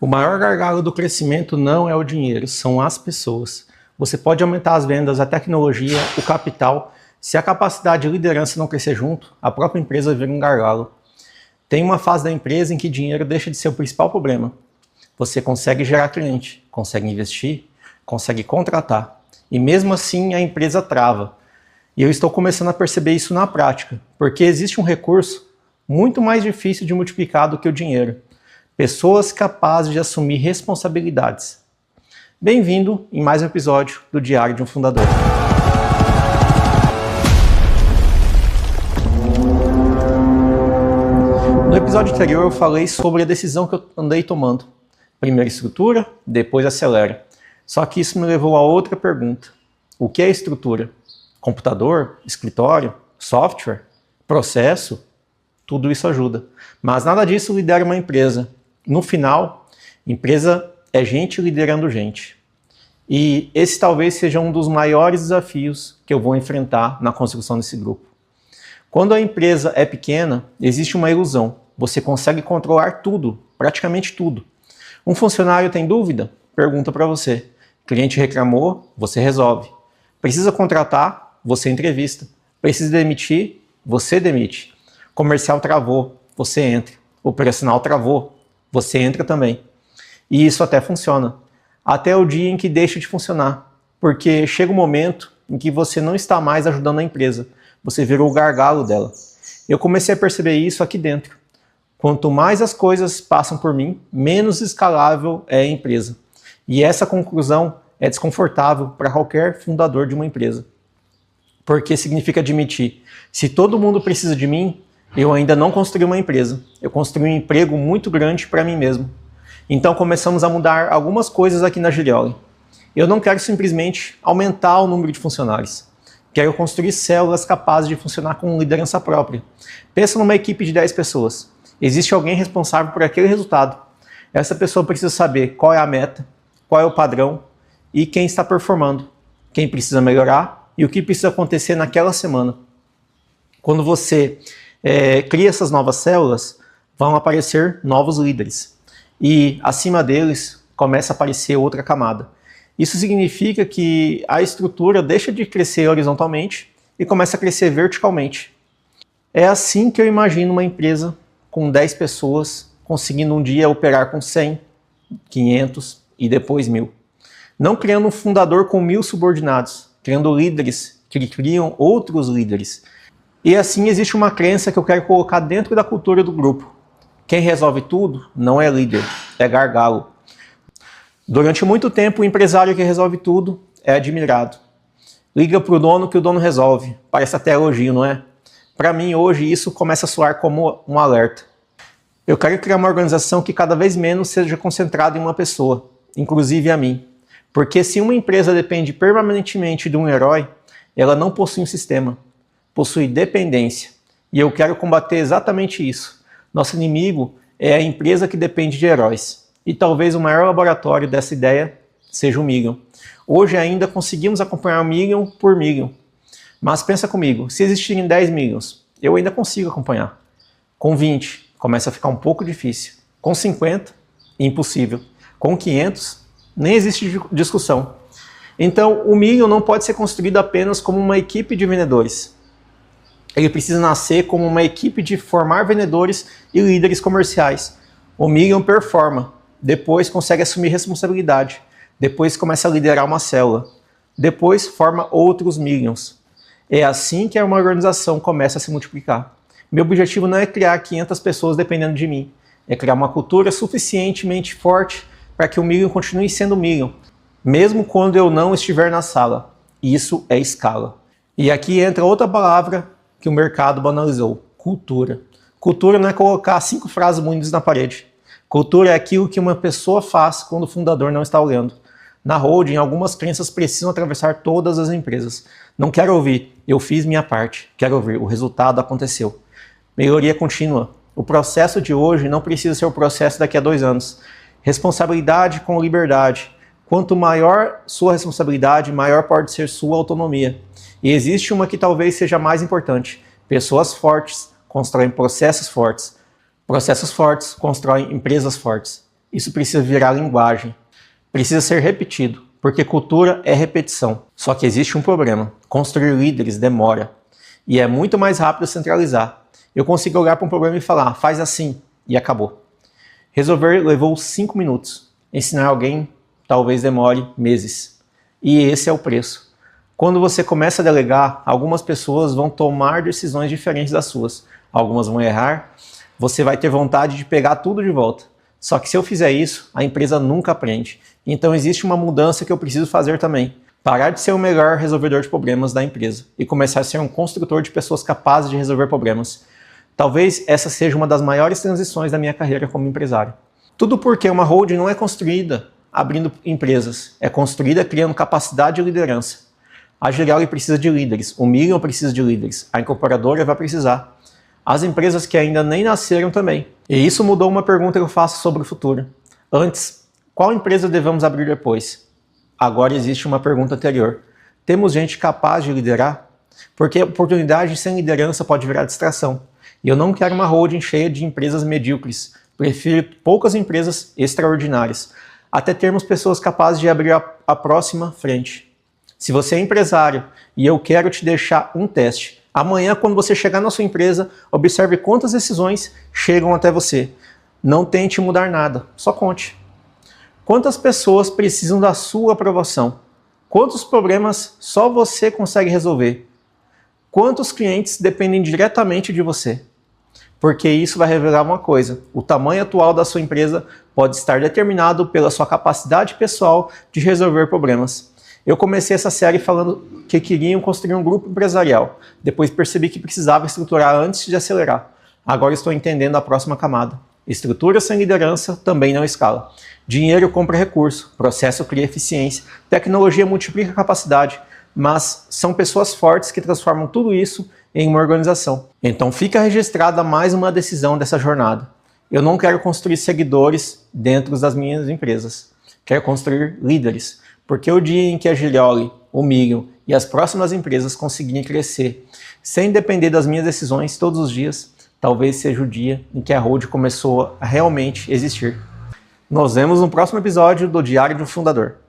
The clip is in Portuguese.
O maior gargalo do crescimento não é o dinheiro, são as pessoas. Você pode aumentar as vendas, a tecnologia, o capital. Se a capacidade de liderança não crescer junto, a própria empresa vira um gargalo. Tem uma fase da empresa em que dinheiro deixa de ser o principal problema. Você consegue gerar cliente, consegue investir, consegue contratar. E mesmo assim a empresa trava. E eu estou começando a perceber isso na prática, porque existe um recurso muito mais difícil de multiplicar do que o dinheiro. Pessoas capazes de assumir responsabilidades. Bem-vindo em mais um episódio do Diário de um Fundador. No episódio anterior eu falei sobre a decisão que eu andei tomando. Primeiro estrutura, depois acelera. Só que isso me levou a outra pergunta. O que é estrutura? Computador? Escritório? Software? Processo? Tudo isso ajuda. Mas nada disso lidera uma empresa. No final, empresa é gente liderando gente. E esse talvez seja um dos maiores desafios que eu vou enfrentar na construção desse grupo. Quando a empresa é pequena, existe uma ilusão. Você consegue controlar tudo, praticamente tudo. Um funcionário tem dúvida? Pergunta para você. Cliente reclamou? Você resolve. Precisa contratar? Você entrevista. Precisa demitir? Você demite. Comercial travou? Você entra. Operacional travou? Você entra também. E isso até funciona. Até o dia em que deixa de funcionar. Porque chega um momento em que você não está mais ajudando a empresa. Você virou o gargalo dela. Eu comecei a perceber isso aqui dentro. Quanto mais as coisas passam por mim, menos escalável é a empresa. E essa conclusão é desconfortável para qualquer fundador de uma empresa. Porque significa admitir, se todo mundo precisa de mim, eu ainda não construí uma empresa. Eu construí um emprego muito grande para mim mesmo. Então começamos a mudar algumas coisas aqui na Gilioli. Eu não quero simplesmente aumentar o número de funcionários. Quero construir células capazes de funcionar com liderança própria. Pensa numa equipe de 10 pessoas. Existe alguém responsável por aquele resultado. Essa pessoa precisa saber qual é a meta, qual é o padrão e quem está performando, quem precisa melhorar e o que precisa acontecer naquela semana. Quando você cria essas novas células, vão aparecer novos líderes. E acima deles começa a aparecer outra camada. Isso significa que a estrutura deixa de crescer horizontalmente e começa a crescer verticalmente. É assim que eu imagino uma empresa com 10 pessoas conseguindo um dia operar com 100, 500 e depois 1000. Não criando um fundador com 1000 subordinados, criando líderes que criam outros líderes. E assim existe uma crença que eu quero colocar dentro da cultura do grupo. Quem resolve tudo não é líder, é gargalo. Durante muito tempo, o empresário que resolve tudo é admirado. Liga para o dono que o dono resolve. Parece até elogio, não é? Para mim, hoje, isso começa a soar como um alerta. Eu quero criar uma organização que cada vez menos seja concentrada em uma pessoa, inclusive a mim. Porque se uma empresa depende permanentemente de um herói, ela não possui um sistema. Possui dependência. E eu quero combater exatamente isso. Nosso inimigo é a empresa que depende de heróis. E talvez o maior laboratório dessa ideia seja o Million. Hoje ainda conseguimos acompanhar o Million por Million. Mas pensa comigo, se existirem 10 Millions, eu ainda consigo acompanhar. Com 20, começa a ficar um pouco difícil. Com 50, impossível. Com 500, nem existe discussão. Então, o Million não pode ser construído apenas como uma equipe de vendedores. Ele precisa nascer como uma equipe de formar vendedores e líderes comerciais. O Million performa, depois consegue assumir responsabilidade, depois começa a liderar uma célula, depois forma outros Millions. É assim que uma organização começa a se multiplicar. Meu objetivo não é criar 500 pessoas dependendo de mim, é criar uma cultura suficientemente forte para que o Million continue sendo Million, mesmo quando eu não estiver na sala. Isso é escala. E aqui entra outra palavra que o mercado banalizou: cultura. Cultura não é colocar 5 frases bonitas na parede. Cultura é aquilo que uma pessoa faz quando o fundador não está olhando. Na holding, algumas crenças precisam atravessar todas as empresas. Não quero ouvir, eu fiz minha parte. Quero ouvir, o resultado aconteceu. Melhoria contínua. O processo de hoje não precisa ser o processo daqui a 2 anos. Responsabilidade com liberdade. Quanto maior sua responsabilidade, maior pode ser sua autonomia. E existe uma que talvez seja mais importante. Pessoas fortes constroem processos fortes. Processos fortes constroem empresas fortes. Isso precisa virar linguagem. Precisa ser repetido, porque cultura é repetição. Só que existe um problema. Construir líderes demora. E é muito mais rápido centralizar. Eu consigo olhar para um problema e falar, faz assim, e acabou. Resolver levou 5 minutos. Ensinar alguém talvez demore meses. E esse é o preço. Quando você começa a delegar, algumas pessoas vão tomar decisões diferentes das suas. Algumas vão errar. Você vai ter vontade de pegar tudo de volta. Só que se eu fizer isso, a empresa nunca aprende. Então existe uma mudança que eu preciso fazer também. Parar de ser o melhor resolvedor de problemas da empresa e começar a ser um construtor de pessoas capazes de resolver problemas. Talvez essa seja uma das maiores transições da minha carreira como empresário. Tudo porque uma holding não é construída abrindo empresas, é construída criando capacidade de liderança. A Girelli precisa de líderes, o Million precisa de líderes, a incorporadora vai precisar. As empresas que ainda nem nasceram também. E isso mudou uma pergunta que eu faço sobre o futuro. Antes, qual empresa devemos abrir depois? Agora existe uma pergunta anterior. Temos gente capaz de liderar? Porque oportunidade sem liderança pode virar distração. E eu não quero uma holding cheia de empresas medíocres. Prefiro poucas empresas extraordinárias, até termos pessoas capazes de abrir a próxima frente. Se você é empresário e eu quero te deixar um teste, amanhã quando você chegar na sua empresa, observe quantas decisões chegam até você. Não tente mudar nada, só conte. Quantas pessoas precisam da sua aprovação? Quantos problemas só você consegue resolver? Quantos clientes dependem diretamente de você? Porque isso vai revelar uma coisa, o tamanho atual da sua empresa pode estar determinado pela sua capacidade pessoal de resolver problemas. Eu comecei essa série falando que queriam construir um grupo empresarial, depois percebi que precisava estruturar antes de acelerar. Agora estou entendendo a próxima camada. Estrutura sem liderança também não escala. Dinheiro compra recurso, processo cria eficiência, tecnologia multiplica capacidade, mas são pessoas fortes que transformam tudo isso em uma organização. Então fica registrada mais uma decisão dessa jornada. Eu não quero construir seguidores dentro das minhas empresas. Quero construir líderes. Porque o dia em que a Girelli, o Million e as próximas empresas conseguirem crescer sem depender das minhas decisões todos os dias, talvez seja o dia em que a Hold começou a realmente existir. Nos vemos no próximo episódio do Diário de um Fundador.